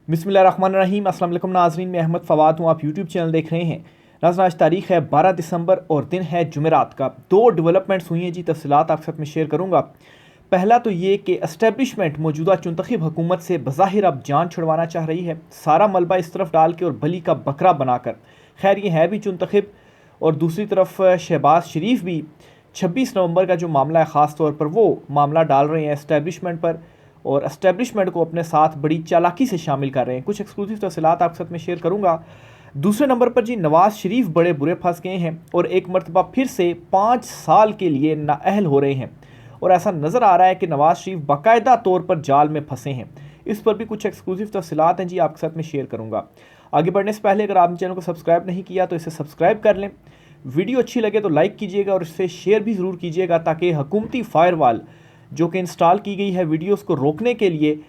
बिस्मिल्लाहिर्रहमानिर्रहीम। अस्सलाम वालेकुम नाज़रीन, मैं अहमद फ़वाद हूँ। आप यूट्यूब चैनल देख रहे हैं। नाज़रीन, आज तारीख़ है 12 दिसंबर और दिन है जुमेरात का। दो डेवलपमेंट्स हुई हैं जी, तफ़सीलात आपके साथ में शेयर करूँगा। पहला तो ये कि एस्टेब्लिशमेंट मौजूदा चुनतखब हुकूमत से बज़ाहिर अब जान छुड़वाना चाह रही है, सारा मलबा इस तरफ डाल के और बली का बकरा बनाकर। खैर ये है भी चुनतखब, और दूसरी तरफ शहबाज शरीफ भी 26 नवंबर का जो मामला है ख़ास तौर पर वो मामला डाल रहे हैं एस्टेब्लिशमेंट पर, और एस्टेब्लिशमेंट को अपने साथ बड़ी चालाकी से शामिल कर रहे हैं। कुछ एक्सक्लूसिव तफसीलात आपके साथ में शेयर करूंगा। दूसरे नंबर पर जी नवाज़ शरीफ बड़े बुरे फंस गए हैं और एक मरतबा फिर से 5 साल के लिए नाअहल हो रहे हैं, और ऐसा नज़र आ रहा है कि नवाज़ शरीफ बाकायदा तौर पर जाल में फंसे हैं। इस पर भी कुछ एक्सक्लूसिव तफसीलात हैं जी, आपके साथ में शेयर करूँगा। आगे बढ़ने से पहले अगर आपने चैनल को सब्सक्राइब नहीं किया तो इसे सब्सक्राइब कर लें। वीडियो अच्छी लगे तो लाइक कीजिएगा और इसे शेयर भी ज़रूर कीजिएगा, ताकि हुकूमती फायरवॉल जो कि इंस्टॉल की गई है वीडियोस को रोकने के लिए,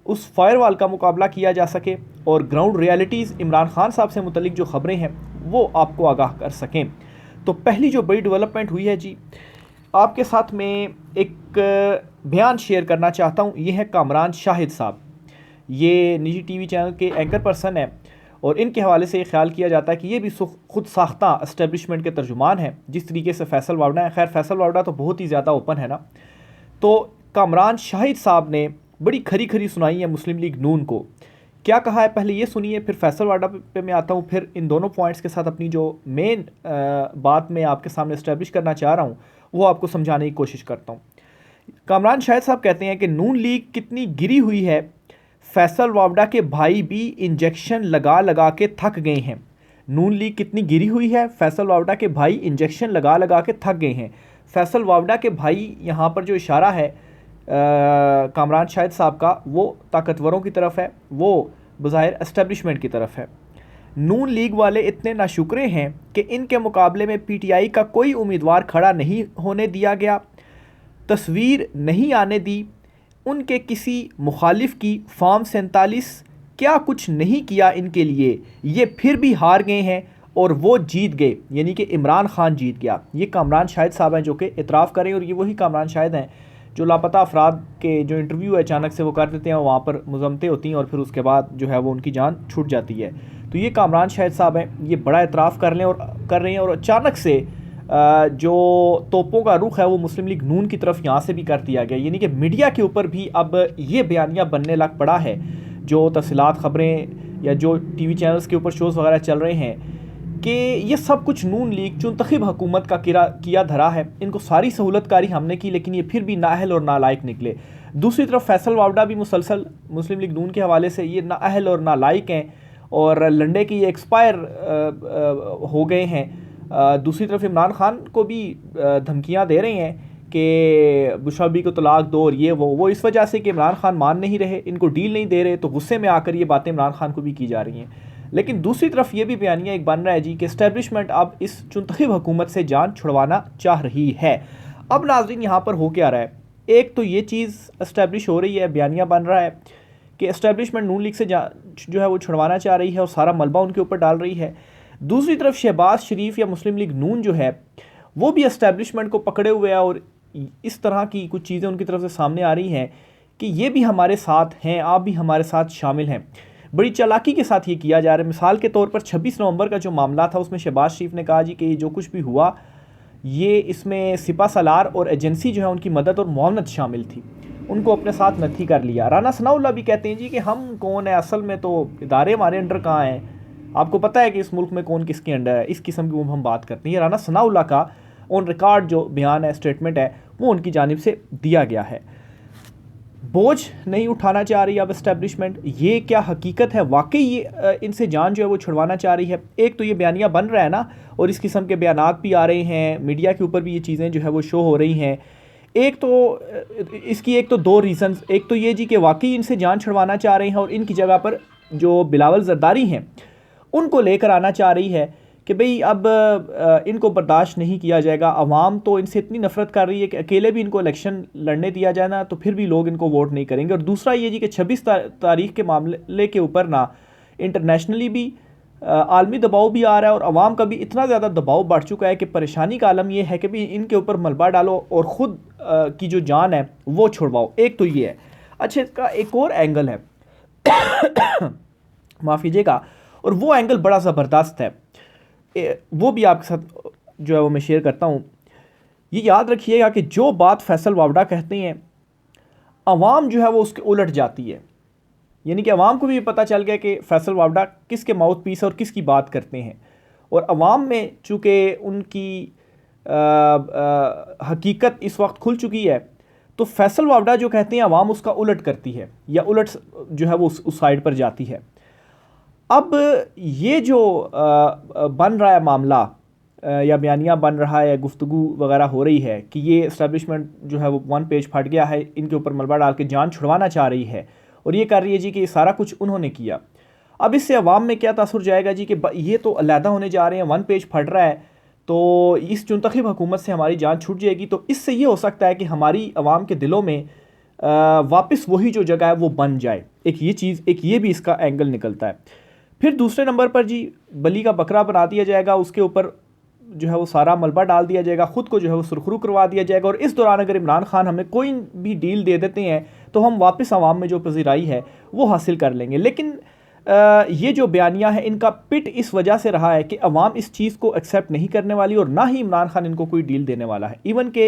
उस फायरवॉल का मुकाबला किया जा सके और ग्राउंड रियलिटीज़ इमरान खान साहब से मुतलिक जो ख़बरें हैं वो आपको आगाह कर सकें। तो पहली जो बड़ी डेवलपमेंट हुई है जी, आपके साथ में एक बयान शेयर करना चाहता हूँ। ये है कामरान शाहिद साहब, ये निजी टीवी चैनल के एंकर पर्सन है, और इनके हवाले से ये ख्याल किया जाता है कि ये भी खुद साख्ता एस्टेब्लिशमेंट के तर्जुमान हैं, जिस तरीके से फैसल वावड़ा है। खैर फैसल वावड़ा तो बहुत ही ज़्यादा ओपन है ना। तो कामरान शाहिद साहब ने बड़ी खरी खरी सुनाई है मुस्लिम लीग नून को। क्या कहा है पहले ये सुनिए, फिर फैसल वाडा पे मैं आता हूँ, फिर इन दोनों पॉइंट्स के साथ अपनी जो मेन बात मैं आपके सामने इस्टेब्लिश करना चाह रहा हूँ वो आपको समझाने की कोशिश करता हूँ। कामरान शाहिद साहब कहते हैं कि नून लीग कितनी गिरी हुई है, फैसल वावड़ा के भाई भी इंजेक्शन लगा लगा के थक गए हैं। नून लीग कितनी गिरी हुई है, फैसल वावड़ा के भाई इंजेक्शन लगा लगा के थक गए हैं। फैसल वावड़ा के भाई, यहाँ पर जो इशारा है कामरान शाहिद साहब का, वो ताकतवरों की तरफ है, वो बज़ाहिर एस्टेब्लिशमेंट की तरफ है। नून लीग वाले इतने नाशुक्रे हैं कि इनके मुकाबले में पीटीआई का कोई उम्मीदवार खड़ा नहीं होने दिया गया, तस्वीर नहीं आने दी उनके किसी मुखालिफ की। फॉर्म 47 क्या कुछ नहीं किया इनके लिए, ये फिर भी हार गए हैं और वो जीत गए, यानी कि इमरान खान जीत गया। ये कामरान शाहिद साहब हैं जो कि इतराफ़ करें, और ये वही कामरान शाहिद हैं जो लापता अफराद के जो इंटरव्यू है अचानक से वो कर देते हैं, वहाँ पर मुज़म्मतें होती हैं और फिर उसके बाद जो है वो उनकी जान छूट जाती है। तो ये कामरान शाहिद साहब हैं, ये बड़ा इतराफ़ कर रहे हैं, और अचानक से जो तोपों का रुख है वो मुस्लिम लीग नून की तरफ यहाँ से भी कर दिया गया, यानी कि मीडिया के ऊपर भी अब ये बयानिया बनने लग पड़ा है। जो तफसीलात ख़बरें या जो टीवी चैनल्स के ऊपर शोज़ वगैरह चल रहे हैं कि ये सब कुछ नून लीग चुनतखब हुकूमत का किया धरा है, इनको सारी सहूलतकारी हमने की लेकिन ये फिर भी नाअहल और नालायक निकले। दूसरी तरफ फैसल वावड़ा भी मुसलसल मुस्लिम लीग नून के हवाले से ये नाअहल और नालायक हैं और लंडे की ये एक्सपायर हो गए हैं। दूसरी तरफ इमरान खान को भी धमकियां दे रहे हैं कि बुशरा बीबी को तलाक दो, और ये वो इस वजह से कि इमरान खान मान नहीं रहे, इनको डील नहीं दे रहे, तो गुस्से में आकर ये बातें इमरान खान को भी की जा रही हैं। लेकिन दूसरी तरफ ये भी बयानिया एक बन रहा है जी कि एस्टेब्लिशमेंट अब इस चुनतखब हुकूमत से जान छुड़वाना चाह रही है। अब नाज़रीन यहाँ पर हो क्या रहा है, एक तो ये चीज़ एस्टेब्लिश हो रही है, बयानिया बन रहा है कि एस्टेब्लिशमेंट नून लीग से जो है वो छुड़वाना चाह रही है और सारा मलबा उनके ऊपर डाल रही है। दूसरी तरफ शहबाज शरीफ या मुस्लिम लीग नून जो है वो भी एस्टेब्लिशमेंट को पकड़े हुए है, और इस तरह की कुछ चीज़ें उनकी तरफ से सामने आ रही हैं कि ये भी हमारे साथ हैं, आप भी हमारे साथ शामिल हैं। बड़ी चालाकी के साथ ये किया जा रहा है। मिसाल के तौर पर 26 नवंबर का जो मामला था उसमें शहबाज शरीफ ने कहा जी कि जो कुछ भी हुआ ये इसमें सिपा सलार और एजेंसी जो है उनकी मदद और मुआवनत शामिल थी, उनको अपने साथ नथी कर लिया। राना सनाउल्लाह भी कहते हैं जी कि हम कौन है, असल में तो इदारे हमारे अंडर कहाँ हैं, आपको पता है कि इस मुल्क में कौन किसके अंडर है। इस किस्म की हम बात करते हैं। राना सनाउल्लाह का ऑन रिकॉर्ड जो बयान है, स्टेटमेंट है, वो उनकी जानिब से दिया गया है। बोझ नहीं उठाना चाह रही अब एस्टेब्लिशमेंट, ये क्या हकीकत है, वाकई ये इनसे जान जो है वो छुड़वाना चाह रही है। एक तो ये बयानिया बन रहा है ना, और इस किस्म के बयानात भी आ रहे हैं, मीडिया के ऊपर भी ये चीज़ें जो है वो शो हो रही हैं। एक तो इसकी एक तो दो रीज़न्स, एक तो ये जी कि वाकई इनसे जान छुड़वाना चाह रहे हैं और इनकी जगह पर जो बिलावल जरदारी हैं उनको लेकर आना चाह रही है कि भाई अब इनको बर्दाश्त नहीं किया जाएगा। अवाम तो इनसे इतनी नफरत कर रही है कि अकेले भी इनको इलेक्शन लड़ने दिया जाए ना तो फिर भी लोग इनको वोट नहीं करेंगे। और दूसरा ये जी कि 26 तारीख के मामले के ऊपर ना इंटरनेशनली भी आलमी दबाव भी आ रहा है, और अवाम का भी इतना ज़्यादा दबाव बढ़ चुका है कि परेशानी का आलम यह है कि भाई इनके ऊपर मलबा डालो और ख़ुद की जो जान है वो छुड़वाओ। एक तो ये है। अच्छा, इसका एक और एंगल है माफ़ कीजिएगा। और वो एंगल बड़ा ज़बरदस्त है, वो भी आपके साथ जो है वो मैं शेयर करता हूँ। ये याद रखिएगा कि जो बात फैसल वावड़ा कहते हैं, अवाम जो है वो उसके उलट जाती है। यानी कि अवाम को भी पता चल गया कि फैसल वावड़ा किसके माउथ पीस और किसकी बात करते हैं, और अवाम में चूँकि उनकी हकीकत इस वक्त खुल चुकी है, तो फैसल वावड़ा जो कहते हैं अवाम उसका उलट करती है, या उलट जो है वो उस साइड पर जाती है। अब ये जो बन रहा है मामला, या बयानिया बन रहा है, गुफ्तगू वगैरह हो रही है कि ये इस्टेब्लिशमेंट जो है वो वन पेज फट गया है, इनके ऊपर मलबा डाल के जान छुड़वाना चाह रही है, और ये कर रही है जी कि ये सारा कुछ उन्होंने किया। अब इससे अवाम में क्या तासुर जाएगा जी कि ये तो अलहदा होने जा रहे हैं, वन पेज फट रहा है, तो इस मुंतखब हुकूमत से हमारी जान छूट जाएगी। तो इससे ये हो सकता है कि हमारी अवाम के दिलों में वापस वही जो जगह है वो बन जाए। एक ये चीज़, एक ये भी इसका एंगल निकलता है। फिर दूसरे नंबर पर जी बली का बकरा बना दिया जाएगा, उसके ऊपर जो है वो सारा मलबा डाल दिया जाएगा, ख़ुद को जो है वो सुरखरू करवा दिया जाएगा, और इस दौरान अगर इमरान खान हमें कोई भी डील दे देते हैं तो हम वापस आवाम में जो पजीराई है वो हासिल कर लेंगे। लेकिन ये जो बयानिया है इनका पिट इस वजह से रहा है कि अवाम इस चीज़ को एक्सेप्ट नहीं करने वाली, और ना ही इमरान खान इनको कोई डील देने वाला है। इवन के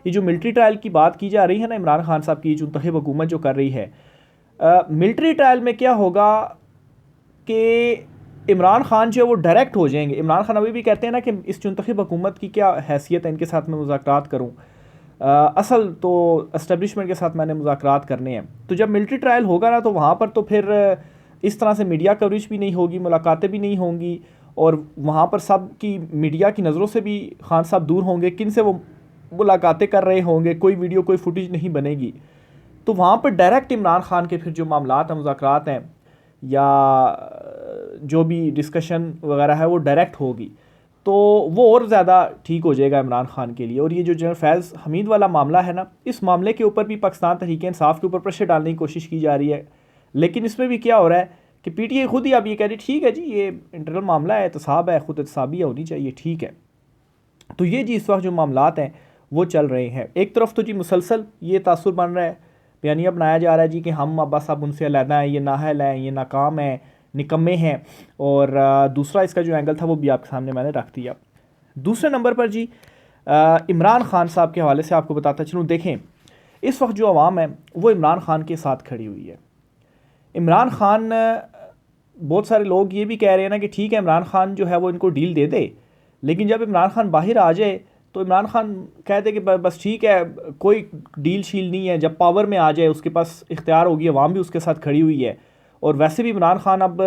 ये जो मिलिट्री ट्रायल की बात की जा रही है ना, इमरान खान साहब की मुंतखब हुकूमत जो कर रही है, मिलिट्री ट्रायल में क्या होगा कि इमरान खान जो है वो डायरेक्ट हो जाएंगे। इमरान खान अभी भी कहते हैं ना कि इस मुंतखब हुकूमत की क्या हैसियत है, इनके साथ मैं मुज़ाकरात करूँ, असल तो एस्टेब्लिशमेंट के साथ मैंने मुज़ाकरात करने हैं। तो जब मिलिट्री ट्रायल होगा ना, तो वहाँ पर तो फिर इस तरह से मीडिया कवरेज भी नहीं होगी, मुलाकातें भी नहीं होंगी, और वहाँ पर सब की मीडिया की नज़रों से भी खान साहब दूर होंगे, किन से वो मुलाकातें कर रहे होंगे, कोई वीडियो कोई फुटेज नहीं बनेगी। तो वहाँ पर डायरेक्ट इमरान खान के फिर जो मामलात हैं, मुज़ाकरात हैं, या जो भी डिस्कशन वगैरह है वो डायरेक्ट होगी, तो वो और ज़्यादा ठीक हो जाएगा इमरान खान के लिए। और ये जो जनरल फैज़ हमीद वाला मामला है ना, इस मामले के ऊपर भी पाकिस्तान तहरीक इंसाफ के ऊपर प्रेशर डालने की कोशिश की जा रही है। लेकिन इसमें भी क्या हो रहा है कि पीटीआई खुद ही अब ये कह रही ठीक है जी, ये इंटरनल मामला है, एहतसाब है, खुद एहतसाबिया होनी चाहिए, ठीक है। तो ये जी इस वक्त जो मामलात हैं वो चल रहे हैं। एक तरफ तो जी मुसलसल ये तासुर बन रहा है, बयानिया बनाया जा रहा है जी कि हम अब्बास साहब उनसे अलहदा हैं, ये नाअहल हैं, ये नाकाम हैं, निकम्मे हैं, और दूसरा इसका जो एंगल था वो भी आपके सामने मैंने रख दिया। दूसरे नंबर पर जी इमरान खान साहब के हवाले से आपको बताता चलूँ, देखें इस वक्त जो आवाम है वो इमरान खान के साथ खड़ी हुई है। इमरान खान, बहुत सारे लोग ये भी कह रहे हैं ना कि ठीक है इमरान खान जो है वो इनको डील दे दे, लेकिन जब इमरान खान बाहर आ जाए तो इमरान खान कहते कि बस ठीक है, कोई डील शील नहीं है, जब पावर में आ जाए उसके पास इख्तियार होगी, अवाम भी उसके साथ खड़ी हुई है। और वैसे भी इमरान खान अब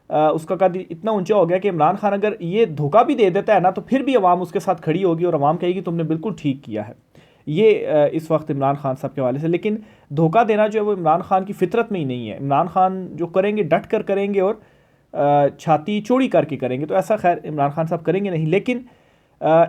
उसका कद इतना ऊंचा हो गया कि इमरान खान अगर ये धोखा भी दे देता है ना, तो फिर भी अवाम उसके साथ खड़ी होगी, और अवाम कहेगी तुमने बिल्कुल ठीक किया है। ये इस वक्त इमरान खान साहब के हवाले से। लेकिन धोखा देना जो है वो इमरान खान की फितरत में ही नहीं है। इमरान खान जो करेंगे डट कर करेंगे, और छाती चौड़ी करके करेंगे, तो ऐसा खैर इमरान खान साहब करेंगे नहीं। लेकिन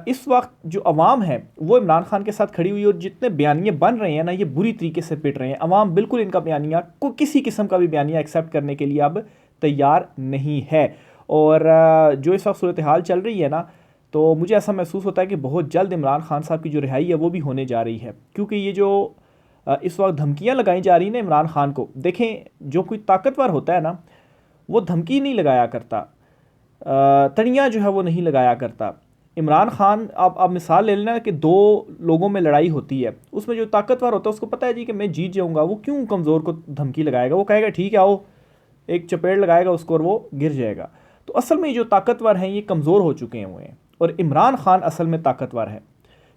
इस वक्त जो अवाम है वो इमरान खान के साथ खड़ी हुई, और जितने बयानिए बन रहे हैं ना, ये बुरी तरीके से पिट रहे हैं। अवाम बिल्कुल इनका बयानिया को किसी किस्म का भी बयानिया एक्सेप्ट करने के लिए अब तैयार नहीं है। और जो इस वक्त सूरत हाल चल रही है ना, तो मुझे ऐसा महसूस होता है कि बहुत जल्द इमरान खान साहब की जो रिहाई है वो भी होने जा रही है। क्योंकि ये जो इस वक्त धमकियाँ लगाई जा रही हैं ना इमरान खान को, देखें जो कोई ताकतवर होता है ना वो धमकी नहीं लगाया करता, तड़ियाँ जो है वो नहीं लगाया करता। इमरान खान, आप मिसाल ले लेना कि दो लोगों में लड़ाई होती है, उसमें जो ताकतवर होता है उसको पता है जी कि मैं जीत जाऊंगा, वो क्यों कमज़ोर को धमकी लगाएगा, वो कहेगा ठीक है आओ, एक चपेट लगाएगा उसको और वो गिर जाएगा। तो असल में जो ताकतवर हैं ये कमज़ोर हो चुके हैं, और इमरान खान असल में ताकतवर है,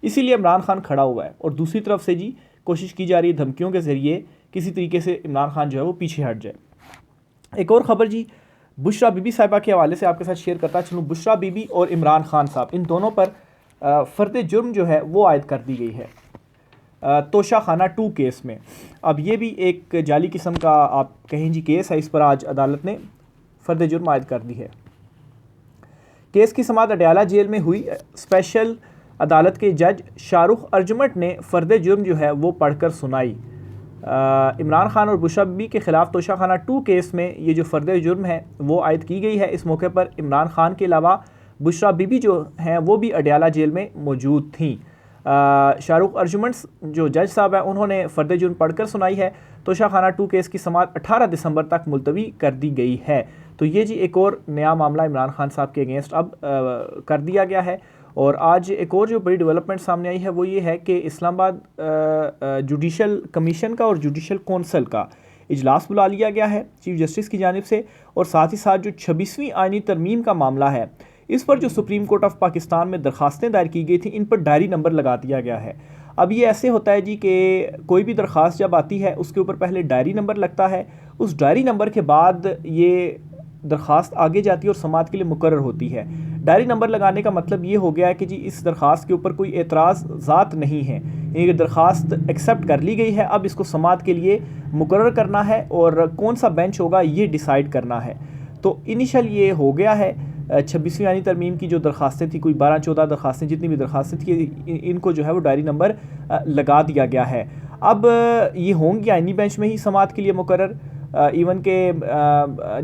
इसीलिए इमरान खान खड़ा हुआ है। और दूसरी तरफ से जी कोशिश की जा रही है धमकियों के ज़रिए किसी तरीके से इमरान खान जो है वो पीछे हट जाए। एक और ख़बर जी बुशरा बीबी साहिबा के हवाले से आपके साथ शेयर करता चलूँ। बुशरा बीबी और इमरान खान साहब, इन दोनों पर फ़र्द जुर्म जो है वो आयद कर दी गई है तोशा खाना 2 केस में। अब ये भी एक जाली किस्म का आप कहें जी केस है, इस पर आज अदालत ने फ़र्द जुर्म आयद कर दी है। केस की समाअत अडयाला जेल में हुई। स्पेशल अदालत के जज शाहरुख अर्जमट ने फ़र्द जुर्म जो है वो पढ़कर सुनाई। इमरान खान और बुशरा बीबी के ख़िलाफ़ तोशा खाना 2 केस में ये जो फ़र्द जुर्म है वो आयद की गई है। इस मौके पर इमरान खान के अलावा बुशरा बीबी जो हैं वो भी अडयाला जेल में मौजूद थीं। शाहरुख अर्जुमंड जो जज साहब हैं उन्होंने फ़र्द जुर्म पढ़कर सुनाई है। तोशा खाना 2 केस की समाअत 18 दिसंबर तक मुलतवी कर दी गई है। तो तो ये जी एक और नया मामला इमरान खान साहब के अगेंस्ट अब कर दिया गया है। और आज एक और जो बड़ी डेवलपमेंट सामने आई है वो ये है कि इस्लामाबाद जुडिशल कमीशन का और जुडिशल कौंसल का इजलास बुला लिया गया है चीफ जस्टिस की जानिब से। और साथ ही साथ जो 26वीं आईनी तरमीम का मामला है इस पर जो सुप्रीम कोर्ट ऑफ पाकिस्तान में दरखास्तें दायर की गई थी इन पर डायरी नंबर लगा दिया गया है। अब ये ऐसे होता है जी कि कोई भी दरख्वास्त जब आती है उसके ऊपर पहले डायरी नंबर लगता है, उस डायरी नंबर के बाद ये दरख्वास्त आगे जाती है और समाअत के लिए मुकर्रर होती है। डायरी नंबर लगाने का मतलब ये हो गया है कि जी इस दरख्वास्त के ऊपर कोई एतराज़ात नहीं है, ये दरख्वास्त एक्सेप्ट कर ली गई है, अब इसको समाअत के लिए मुकर्रर करना है और कौन सा बेंच होगा ये डिसाइड करना है। तो इनिशियल ये हो गया है 26वीं आईनी तरमीम की जो दरखास्तें थी, कोई 12-14 दरखास्तें जितनी भी दरखास्तें थी इनको जो है वो डायरी नंबर लगा दिया गया है। अब ये होंगी आईनी बेंच में ही समाअत के लिए मुकर्रर। इवन के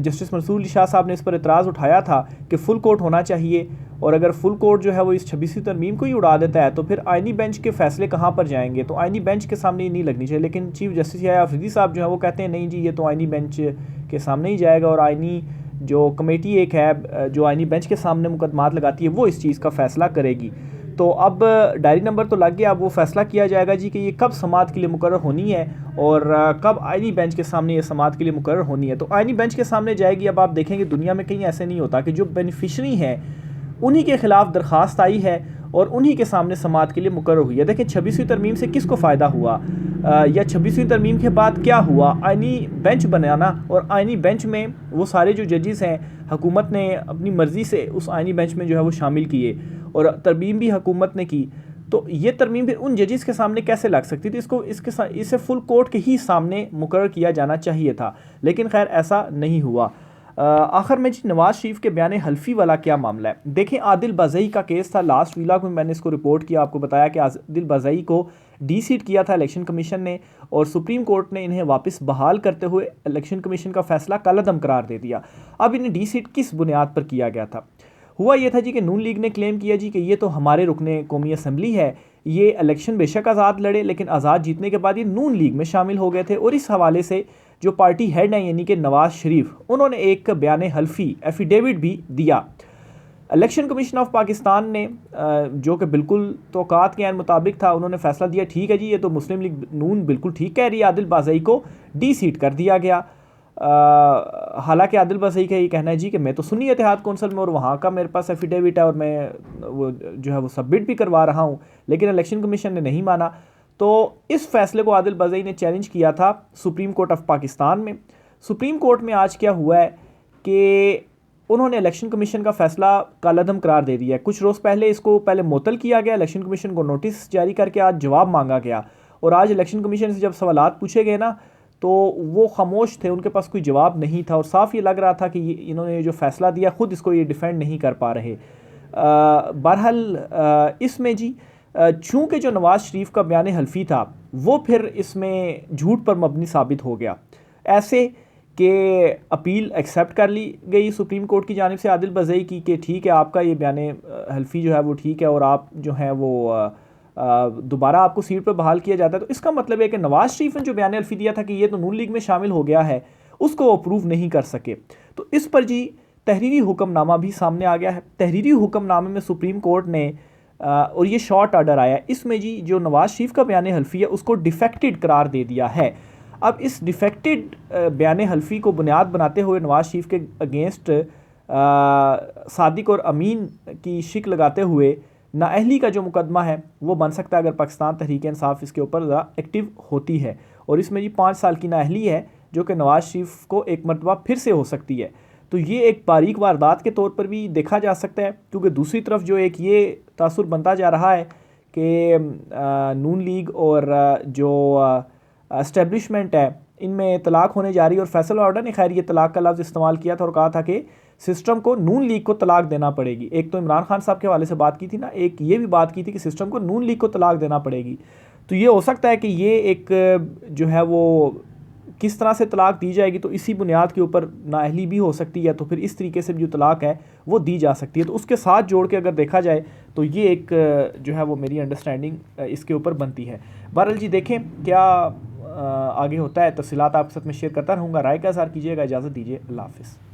जस्टिस मंसूर अली शाह साहब ने इस पर एतराज़ उठाया था कि फुल कोर्ट होना चाहिए, और अगर फुल कोर्ट जो है वो इस 26वीं तरमीम को ही उड़ा देता है तो फिर आईनी बेंच के फैसले कहाँ पर जाएंगे, तो आईनी बेंच के सामने ये नहीं लगनी चाहिए। लेकिन चीफ जस्टिस या अफरीदी साहब जो है वो कहते हैं नहीं जी ये तो आईनी बेंच के सामने ही जाएगा, और आईनी जो कमेटी एक है जो आईनी बेंच के सामने मुकदमात लगाती है वो इस चीज़ का फ़ैसला करेगी। तो अब डायरी नंबर तो लग गया, अब वो फैसला किया जाएगा जी कि ये कब समाअत के लिए मुकर्रर होनी है और कब आईनी बेंच के सामने ये समाअत के लिए मुकर्रर होनी है। तो आईनी बेंच के सामने जाएगी। अब आप देखेंगे दुनिया में कहीं ऐसे नहीं होता कि जो बेनिफिशरी हैं उन्हीं के खिलाफ दरख्वास्त आई है और उन्हीं के सामने समाअत के लिए मुकर्रर हुई है। देखिए 26वीं तरमीम से किसको फ़ायदा हुआ या 26वीं तरमीम के बाद क्या हुआ, आईनी बेंच बनाना, और आईनी बेंच में वो सारे जो जजेस हैं हुकूमत ने अपनी मर्ज़ी से उस आईनी बेंच में जो है वो शामिल किए और तरमीम भी हुकूमत ने की। तो ये तरमीम फिर उन जजेस के सामने कैसे लग सकती थी, इसे फुल कोर्ट के ही सामने मुकर्रर किया जाना चाहिए था, लेकिन खैर ऐसा नहीं हुआ। आखिर में जी नवाज शरीफ के बयान हल्फी वाला क्या मामला है। देखें आदिल बाज़ई का केस था, लास्ट व्लॉग में मैंने इसको रिपोर्ट किया, आपको बताया कि आदिल बाज़ई को डी सीट किया था इलेक्शन कमीशन ने और सुप्रीम कोर्ट ने इन्हें वापस बहाल करते हुए इलेक्शन कमीशन का फैसला कलअदम करार दे दिया। अब इन्हें डी सीट किस बुनियाद पर किया गया था, हुआ ये था जी कि नून लीग ने क्लेम किया जी कि ये तो हमारे रुकने कौमी असम्बली है, ये इलेक्शन बेशक आज़ाद लड़े लेकिन आज़ाद जीतने के बाद ये नून लीग में शामिल हो गए थे। और इस हवाले से जो पार्टी हेड हैं यानी कि नवाज शरीफ, उन्होंने एक बयान हल्फी एफिडेविट भी दिया। इलेक्शन कमीशन ऑफ पाकिस्तान ने जो कि बिल्कुल तौक़ात के मुताबिक था, उन्होंने फैसला दिया ठीक है जी ये तो मुस्लिम लीग नून बिल्कुल ठीक कह रही है, आदिल बाज़ई को डी सीट कर दिया गया। हालांकि आदिल बाज़ई का ये कहना है जी कि मैं तो सुन्नी इत्तेहाद कौंसिल में और वहाँ का मेरे पास एफिडेविट है और मैं वो जो है वो सबमिट भी करवा रहा हूँ, लेकिन इलेक्शन कमीशन ने नहीं माना। तो इस फैसले को आदिल बाज़ई ने चैलेंज किया था सुप्रीम कोर्ट ऑफ पाकिस्तान में। सुप्रीम कोर्ट में आज क्या हुआ है कि उन्होंने इलेक्शन कमीशन का फैसला कलअदम करार दे दिया है। कुछ रोज़ पहले इसको पहले मुअत्तल किया गया, इलेक्शन कमीशन को नोटिस जारी करके आज जवाब मांगा गया, और आज इलेक्शन कमीशन से जब सवालात पूछे गए ना तो वो खामोश थे, उनके पास कोई जवाब नहीं था और साफ ये लग रहा था कि इन्होंने जो फ़ैसला दिया ख़ुद इसको ये डिफेंड नहीं कर पा रहे। बहरहाल इसमें जी चूँकि जो नवाज़ शरीफ का बयान हल्फी था वो फिर इसमें झूठ पर मबनी साबित हो गया, ऐसे कि अपील एक्सेप्ट कर ली गई सुप्रीम कोर्ट की जानिब से आदिल बाज़ई की कि ठीक है आपका ये बयान हल्फी जो है वो ठीक है और आप जो है वो दोबारा आपको सीट पर बहाल किया जाता है। तो इसका मतलब है कि नवाज शरीफ ने जो बयान हल्फी दिया था कि ये तो नून लीग में शामिल हो गया है, उसको वो अप्रूव नहीं कर सके। तो इस पर जी तहरीरी हुक्मनामा भी सामने आ गया है। तहरीरी हुक्मनामे में सुप्रीम कोर्ट ने और ये शॉर्ट ऑर्डर आया, इसमें जी जो नवाज शरीफ का बयान हल्फी है उसको डिफेक्टेड करार दे दिया है। अब इस डिफेक्टेड बयान हल्फी को बुनियाद बनाते हुए नवाज शरीफ के अगेंस्ट सादिक और अमीन की शिक लगाते हुए नाअहली का जो मुकदमा है वो बन सकता है अगर पाकिस्तान तहरीक इंसाफ इसके ऊपर ज़रा एक्टिव होती है। और इसमें जी 5 साल की नाअहली है जो कि नवाज शरीफ को एक मरतबा फिर से हो सकती है। तो ये एक बारीक वारदात के तौर पर भी देखा जा सकता है, क्योंकि दूसरी तरफ जो एक ये तासुर बनता जा रहा है कि नून लीग और जो एस्टेब्लिशमेंट है इनमें तलाक होने जा रही है। और फैसल ऑर्डर ने खैर ये तलाक का लफ्ज़ इस्तेमाल किया था और कहा था कि सिस्टम को नून लीग को तलाक देना पड़ेगी। एक तो इमरान खान साहब के हवाले से बात की थी ना, एक ये भी बात की थी कि सिस्टम को नून लीग को तलाक देना पड़ेगी। तो ये हो सकता है कि ये एक जो है वो किस तरह से तलाक दी जाएगी, तो इसी बुनियाद के ऊपर नाअहली भी हो सकती है, तो फिर इस तरीके से भी जो तलाक है वो दी जा सकती है। तो उसके साथ जोड़ के अगर देखा जाए तो ये एक जो है वो मेरी अंडरस्टैंडिंग इसके ऊपर बनती है। बहरहाल जी देखें क्या आगे होता है, तफसीलात आपके साथ में शेयर करता रहूँगा। राय का इज़हार कीजिएगा, इजाज़त दीजिए, अल्लाह हाफ़िज़।